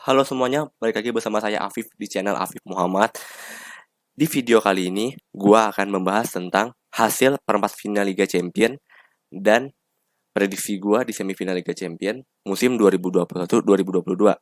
Halo semuanya, balik lagi bersama saya Afif di channel Afif Muhammad. Di video kali ini, gua akan membahas tentang hasil perempat final Liga Champion dan prediksi gua di semifinal Liga Champion musim 2021-2022.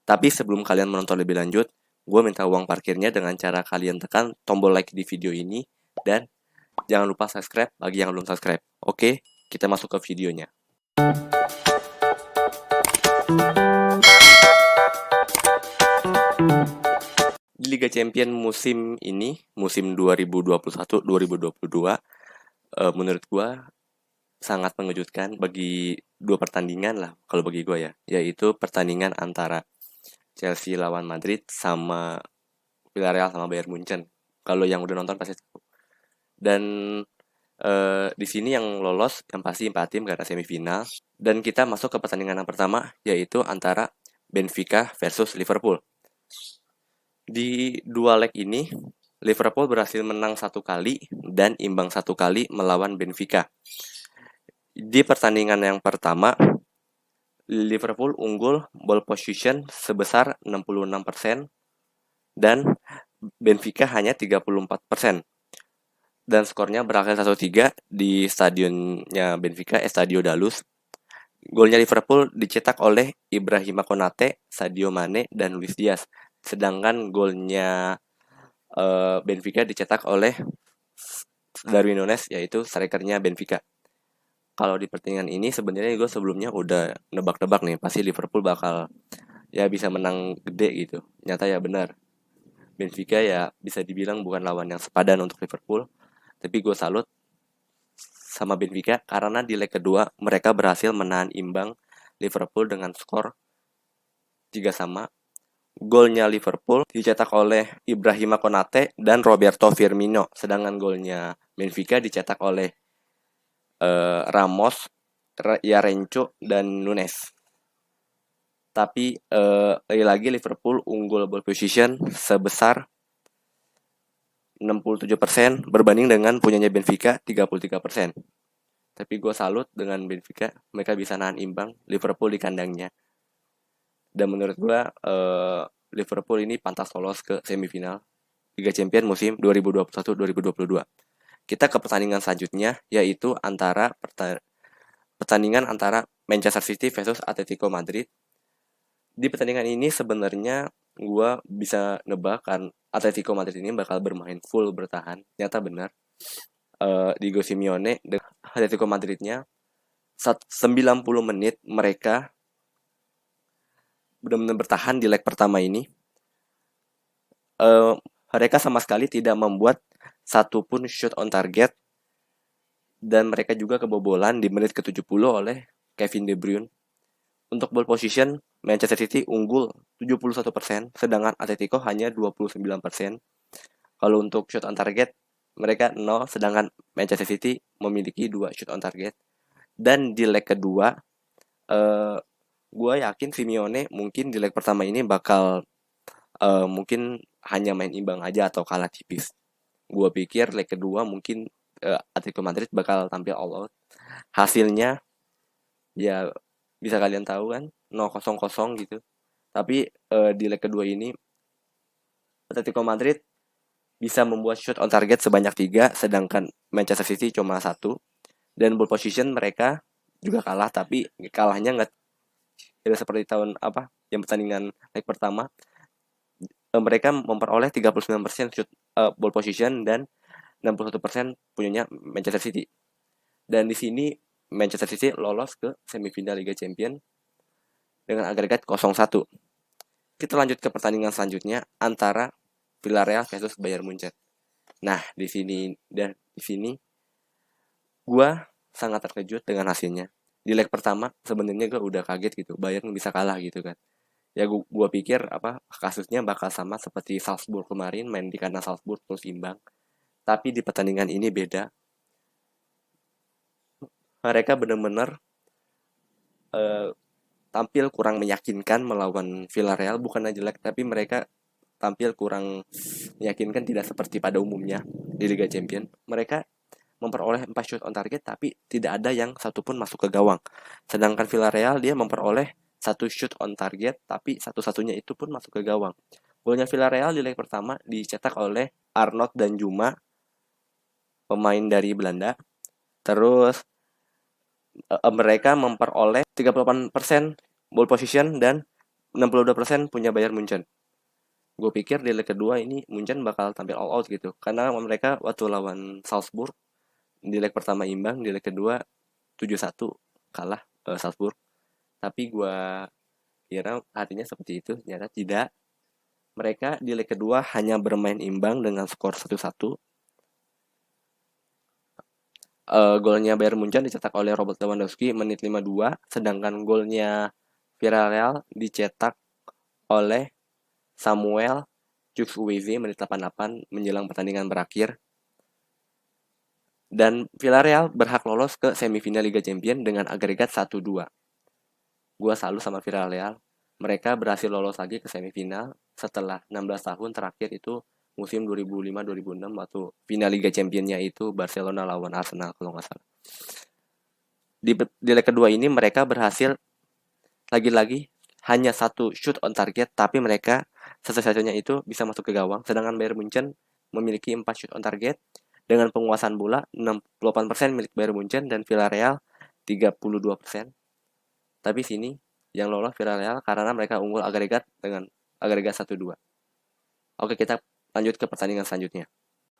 Tapi sebelum kalian menonton lebih lanjut, gua minta uang parkirnya dengan cara kalian tekan tombol like di video ini dan jangan lupa subscribe bagi yang belum subscribe. Oke, kita masuk ke videonya. Di Liga Champion musim ini, musim 2021-2022, menurut gua sangat mengejutkan bagi dua pertandingan lah kalau bagi gua ya, yaitu pertandingan antara Chelsea lawan Madrid sama Villarreal sama Bayern Munchen. Kalau yang udah nonton pasti tahu. Dan di sini yang lolos yang pasti 4 tim karena semifinal. Dan kita masuk ke pertandingan yang pertama, yaitu antara Benfica versus Liverpool. Di dua leg ini, Liverpool berhasil menang 1 kali dan imbang 1 kali melawan Benfica. Di pertandingan yang pertama, Liverpool unggul ball position sebesar 66% dan Benfica hanya 34%. Dan skornya berakhir 1-3 di stadionnya Benfica, Estadio da Luz. Golnya Liverpool dicetak oleh Ibrahima Konate, Sadio Mane, dan Luis Diaz. Sedangkan golnya Benfica dicetak oleh Darwin Nunes, yaitu strikernya Benfica. Kalau di pertandingan ini sebenarnya gue sebelumnya udah nebak-nebak nih, pasti Liverpool bakal ya bisa menang gede gitu. Nyata ya benar. Benfica ya bisa dibilang bukan lawan yang sepadan untuk Liverpool, tapi gue salut sama Benfica karena di leg kedua mereka berhasil menahan imbang Liverpool dengan skor 3-3. Golnya Liverpool dicetak oleh Ibrahima Konate dan Roberto Firmino, sedangkan golnya Benfica dicetak oleh Ramos, Yarencho, dan Nunes. Tapi lagi-lagi Liverpool unggul ball position sebesar 67% berbanding dengan punyanya Benfica 33%. Tapi gue salut dengan Benfica, mereka bisa nahan imbang Liverpool di kandangnya. Dan menurut gue Liverpool ini pantas lolos ke semifinal Liga Champions musim 2021-2022. Kita ke pertandingan selanjutnya, yaitu pertandingan antara Manchester City versus Atletico Madrid. Di pertandingan ini sebenarnya gue bisa nebak kan Atletico Madrid ini bakal bermain full bertahan. Ternyata benar. Diego Simeone dengan Atletico Madridnya 90 menit mereka benar-benar bertahan di leg pertama ini. Mereka sama sekali tidak membuat satupun shot on target dan mereka juga kebobolan di menit ke-70 oleh Kevin De Bruyne. Untuk ball position, Manchester City unggul 71%, sedangkan Atletico hanya 29%. Kalau untuk shot on target, mereka 0, sedangkan Manchester City memiliki 2 shot on target. Dan di leg kedua, gue yakin Simeone mungkin di leg pertama ini bakal mungkin hanya main imbang aja atau kalah tipis. Gue pikir leg kedua mungkin Atletico Madrid bakal tampil all out. Hasilnya ya bisa kalian tahu kan 0-0 gitu. Tapi di leg kedua ini Atletico Madrid bisa membuat shot on target sebanyak 3, sedangkan Manchester City cuma 1. Dan ball position mereka juga kalah, tapi kalahnya nggak seperti tahun yang pertandingan leg pertama. Mereka memperoleh 39% shoot ball position dan 61% punyanya Manchester City. Dan di sini Manchester City lolos ke semifinal Liga Champions dengan agregat 0-1. Kita lanjut ke pertandingan selanjutnya antara Villarreal versus Bayern Munchen. Nah, di sini gua sangat terkejut dengan hasilnya. Di leg pertama sebenarnya gue udah kaget gitu, Bayern bisa kalah gitu kan. Ya gua pikir kasusnya bakal sama seperti Salzburg kemarin, main di kandang Salzburg terus imbang. Tapi di pertandingan ini beda. Mereka benar-benar tampil kurang meyakinkan melawan Villarreal, bukan jelek tapi mereka tampil kurang meyakinkan, tidak seperti pada umumnya di Liga Champions. Mereka memperoleh 4 shot on target tapi tidak ada yang satupun masuk ke gawang. Sedangkan Villarreal dia memperoleh satu shoot on target, tapi satu-satunya itu pun masuk ke gawang. Golnya Villarreal di leg pertama dicetak oleh Arnold dan Juma, pemain dari Belanda. Terus mereka memperoleh 38% ball position dan 62% punya Bayern Munchen. Gue pikir di leg kedua ini Munchen bakal tampil all out gitu, karena mereka waktu lawan Salzburg di leg pertama imbang, di leg kedua 7-1 kalah Salzburg. Tapi gue kira hatinya seperti itu, ternyata tidak. Mereka di leg kedua hanya bermain imbang dengan skor 1-1. Golnya Bayern Munchen dicetak oleh Robert Lewandowski menit 52, sedangkan golnya Villarreal dicetak oleh Samuel Chukwueze menit 88 menjelang pertandingan berakhir. Dan Villarreal berhak lolos ke semifinal Liga Champions dengan agregat 1-2. Gua salut sama Villarreal. Mereka berhasil lolos lagi ke semifinal setelah 16 tahun terakhir itu musim 2005-2006 waktu final Liga Champions-nya itu Barcelona lawan Arsenal kalau nggak salah. Di leg kedua ini mereka berhasil lagi-lagi hanya satu shoot on target, tapi mereka satu-satunya itu bisa masuk ke gawang, sedangkan Bayern Munchen memiliki 4 shoot on target dengan penguasaan bola 68% milik Bayern Munchen dan Villarreal 32%. Tapi sini yang lolos Villarreal karena mereka unggul agregat dengan agregat 1-2. Oke, kita lanjut ke pertandingan selanjutnya.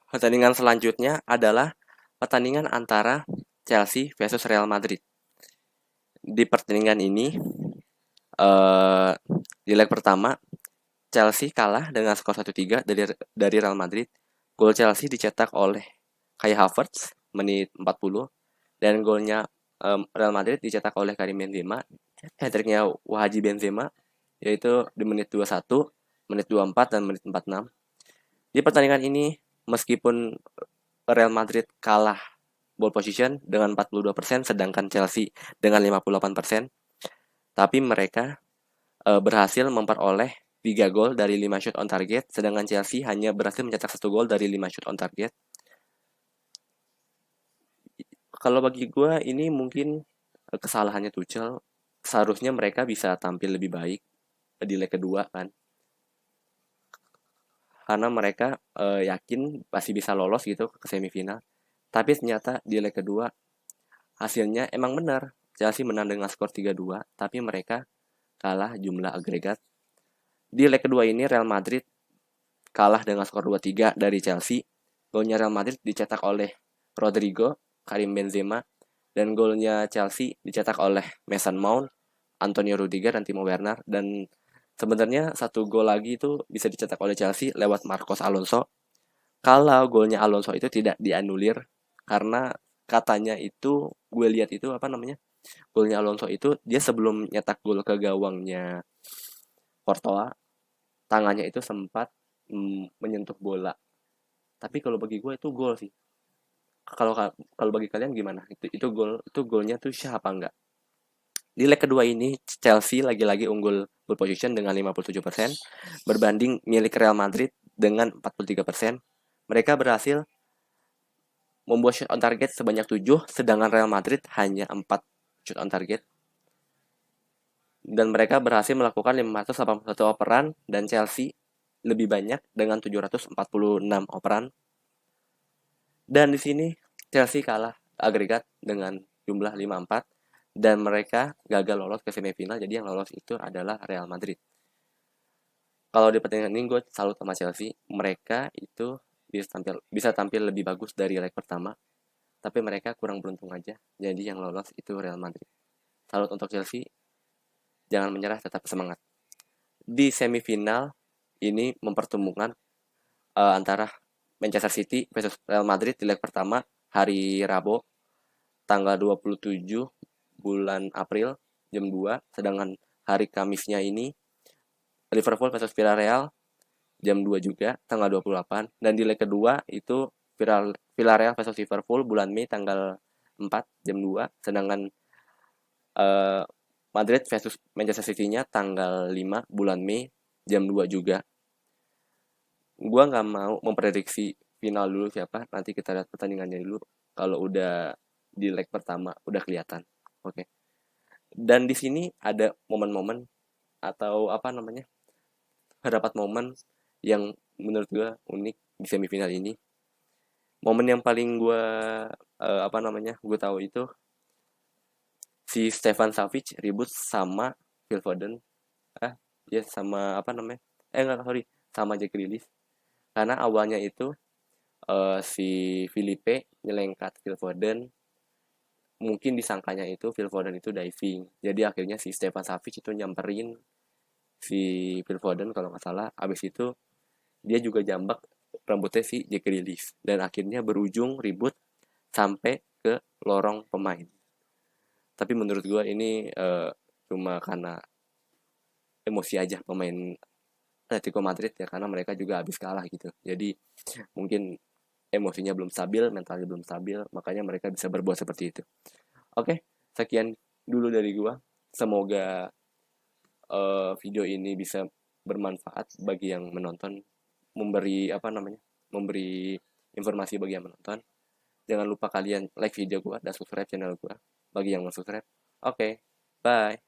Pertandingan selanjutnya adalah pertandingan antara Chelsea versus Real Madrid. Di pertandingan ini di leg pertama Chelsea kalah dengan skor 1-3 dari Real Madrid. Gol Chelsea dicetak oleh Kai Havertz menit 40 dan golnya Real Madrid dicetak oleh Karim Benzema. Hat-tricknya Wahaji Benzema yaitu di menit 21, menit 24 dan menit 46. Di pertandingan ini meskipun Real Madrid kalah ball position dengan 42% sedangkan Chelsea dengan 58%, tapi mereka berhasil memperoleh 3 gol dari 5 shoot on target, sedangkan Chelsea hanya berhasil mencetak 1 gol dari 5 shoot on target. Kalau bagi gue ini mungkin kesalahannya Tuchel. Seharusnya mereka bisa tampil lebih baik di leg kedua kan. Karena mereka yakin pasti bisa lolos gitu ke semifinal. Tapi ternyata di leg kedua hasilnya emang benar. Chelsea menang dengan skor 3-2, tapi mereka kalah jumlah agregat. Di leg kedua ini Real Madrid kalah dengan skor 2-3 dari Chelsea. Golnya Real Madrid dicetak oleh Rodrigo, Karim Benzema, dan golnya Chelsea dicetak oleh Mason Mount, Antonio Rudiger, dan Timo Werner. Dan sebenarnya satu gol lagi itu bisa dicetak oleh Chelsea lewat Marcos Alonso. Kalau golnya Alonso itu tidak dianulir karena katanya itu gue lihat itu apa namanya, golnya Alonso itu dia sebelum nyetak gol ke gawangnya Courtois, tangannya itu sempat menyentuh bola. Tapi kalau bagi gue itu gol sih. Kalau bagi kalian gimana? Itu golnya tuh syah apa enggak? Di leg kedua ini Chelsea lagi-lagi unggul ball position dengan 57% berbanding milik Real Madrid dengan 43%. Mereka berhasil membuat shot on target sebanyak 7, sedangkan Real Madrid hanya 4 shot on target. Dan mereka berhasil melakukan 581 operan dan Chelsea lebih banyak dengan 746 operan. Dan di sini Chelsea kalah agregat dengan jumlah 5-4 dan mereka gagal lolos ke semifinal. Jadi yang lolos itu adalah Real Madrid. Kalau di pertandingan ini gue salut sama Chelsea. Mereka itu bisa tampil lebih bagus dari leg pertama, tapi mereka kurang beruntung aja. Jadi yang lolos itu Real Madrid. Salut untuk Chelsea. Jangan menyerah, tetap semangat. Di semifinal ini mempertemukan antara Manchester City versus Real Madrid di leg pertama hari Rabu tanggal 27 bulan April jam 2, sedangkan hari Kamisnya ini Liverpool versus Villarreal jam 2 juga tanggal 28, dan di leg kedua itu Villarreal versus Liverpool bulan Mei tanggal 4 jam 2, sedangkan Madrid versus Manchester City-nya tanggal 5 bulan Mei jam 2 juga. Gua nggak mau memprediksi final dulu siapa, nanti kita lihat pertandingannya dulu. Kalau udah di leg pertama udah kelihatan. Oke. Dan di sini ada momen-momen atau apa namanya, terdapat momen yang menurut gue unik di semifinal ini. Momen yang paling gue apa namanya, gue tahu itu si Stefan Savic ribut sama Phil Foden, ah ya sama apa namanya, enggak, sorry, sama Jack Grealish. Karena awalnya itu si Filipe nyelengkat Phil Foden, mungkin disangkanya itu Phil Foden itu diving. Jadi akhirnya si Stefan Savic itu nyamperin si Phil Foden kalau nggak salah. Abis itu dia juga jambak rambutnya si Jack Grealish. Dan akhirnya berujung ribut sampai ke lorong pemain. Tapi menurut gue ini cuma karena emosi aja pemain Atletico Madrid ya, karena mereka juga habis kalah gitu. Jadi mungkin emosinya belum stabil, mentalnya belum stabil, makanya mereka bisa berbuat seperti itu. Oke, sekian dulu dari gua. Semoga video ini bisa bermanfaat bagi yang menonton, memberi apa namanya, memberi informasi bagi yang menonton. Jangan lupa kalian like video gua dan subscribe channel gua bagi yang mau subscribe. Oke, bye.